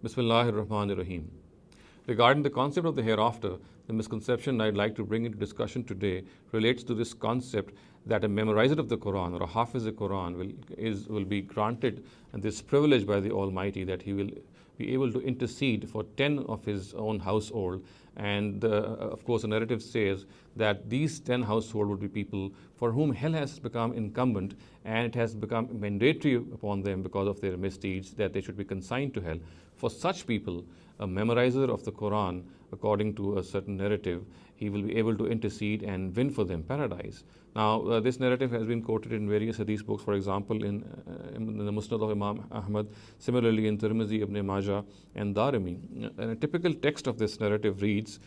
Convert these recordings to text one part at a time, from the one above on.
Bismillahir Rahmanir Rahim. Regarding the concept of the hereafter, the misconception I'd like to bring into discussion today relates to this concept that a memorizer of the Qur'an or a hafiz of the Qur'an will be granted this privilege by the Almighty that he will be able to intercede for 10 of his own household. And of course, the narrative says that these 10 household would be people for whom hell has become incumbent and it has become mandatory upon them because of their misdeeds that they should be consigned to hell. For such people, a memorizer of the Qur'an, according to a certain narrative, he will be able to intercede and win for them paradise. Now, this narrative has been quoted in various hadith books, for example, in the Musnad of Imam Ahmad, similarly in Tirmidhi, Ibn Majah, and Darimi. And a typical text of this narrative reads,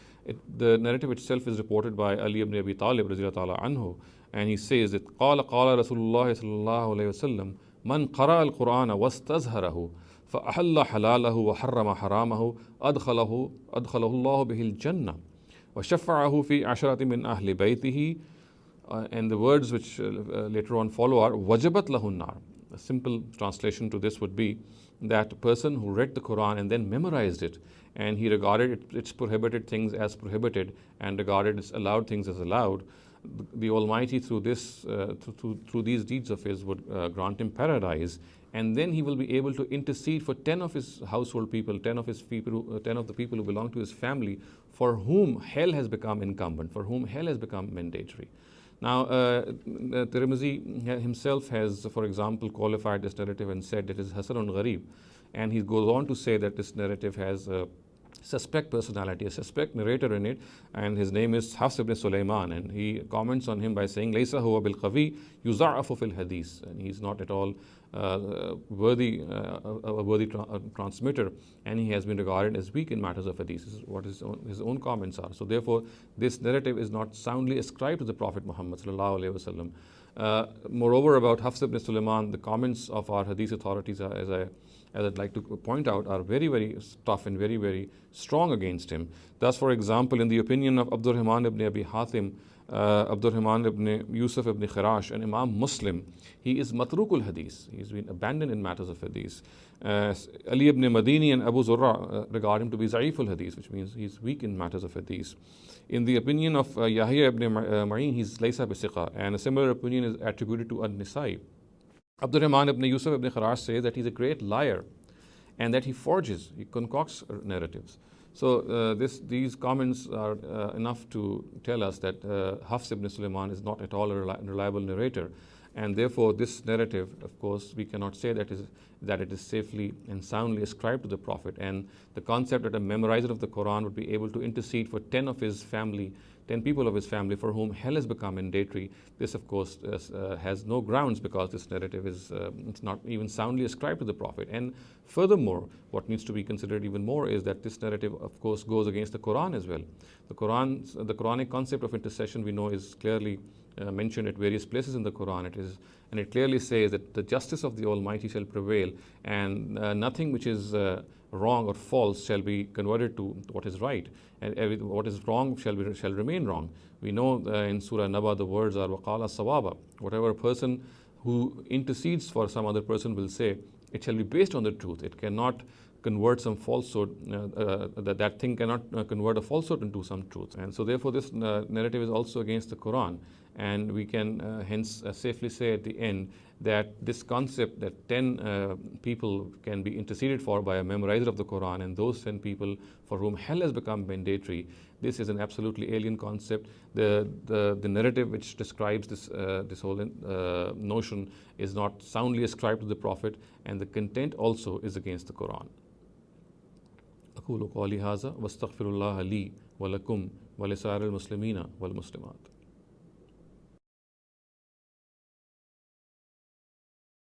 the narrative itself is reported by Ali ibn Abi Talib, radiyallahu anhu, and he says that, قال رسول الله صلى الله عليه وسلم من قرأ القرآن واستظهره فأحل حلاله وحرم حرامه أدخله الله به الجنة وشفعه في عشرة من أهل بيته. And the words which later on follow are وجبت له النار. A simple translation to this would be that a person who read the Quran and then memorized it, and he regarded its prohibited things as prohibited and regarded its allowed things as allowed, the Almighty through these deeds of his would grant him paradise, and then he will be able to intercede for 10 of his household people, 10 of the people who belong to his family, for whom hell has become incumbent, for whom hell has become mandatory. Now, Tirmidhi himself has, for example, qualified this narrative and said it is Hasanun Gharib, and he goes on to say that this narrative has a suspect personality, a suspect narrator in it, and his name is Hafs ibn Sulaiman, and he comments on him by saying, Laysa huwa bil qawi yuza'afu fil hadith, and he's not at all a worthy transmitter, and he has been regarded as weak in matters of hadith. This is what his own comments are. So therefore, this narrative is not soundly ascribed to the Prophet Muhammad sallallahu alaihi wasallam. Moreover, about Hafs ibn Sulaiman, the comments of our hadith authorities, as I'd like to point out, are very, very tough and very, very strong against him. Thus, for example, in the opinion of Abdurrahman ibn Abi Hatim, Abdurrahman ibn Yusuf ibn Khirash, and Imam Muslim, he is matrukul hadith. He's been abandoned in matters of hadith. Ali ibn Madini and Abu Zurra regard him to be za'iful hadith, which means he's weak in matters of hadith. In the opinion of Yahya ibn Ma'in, he's laysa bisiqa, and a similar opinion is attributed to An-Nisai. Abdurrahman ibn Yusuf ibn Khirash says that he's a great liar and that he concocts narratives. So these comments are enough to tell us that Hafs ibn Sulaiman is not at all a reliable narrator, and therefore this narrative, of course, we cannot say that it is safely and soundly ascribed to the Prophet. And the concept that a memorizer of the Quran would be able to intercede for 10 of his family, 10 people of his family for whom hell has become mandatory, this of course has no grounds, because this narrative is it's not even soundly ascribed to the Prophet. And furthermore, what needs to be considered even more is that this narrative of course goes against the Quran as well. The Quranic concept of intercession, we know, is clearly mentioned at various places in the Quran. It clearly says that the justice of the Almighty shall prevail, and nothing which is wrong or false shall be converted to what is right, and what is wrong shall remain wrong. We know in Surah Naba the words are waqala sawaba. Whatever a person who intercedes for some other person will say, it shall be based on the truth. It cannot convert some falsehood, that thing cannot convert a falsehood into some truth. And so therefore this narrative is also against the Quran, and we can hence safely say at the end that this concept that 10 people can be interceded for by a memorizer of the Quran, and those 10 people for whom hell has become mandatory, this is an absolutely alien concept. The narrative which describes this whole notion is not soundly ascribed to the Prophet, and the content also is against the Quran. أقول قولي هذا واستغفر الله لي ولكم ولسائر المسلمين والمسلمات.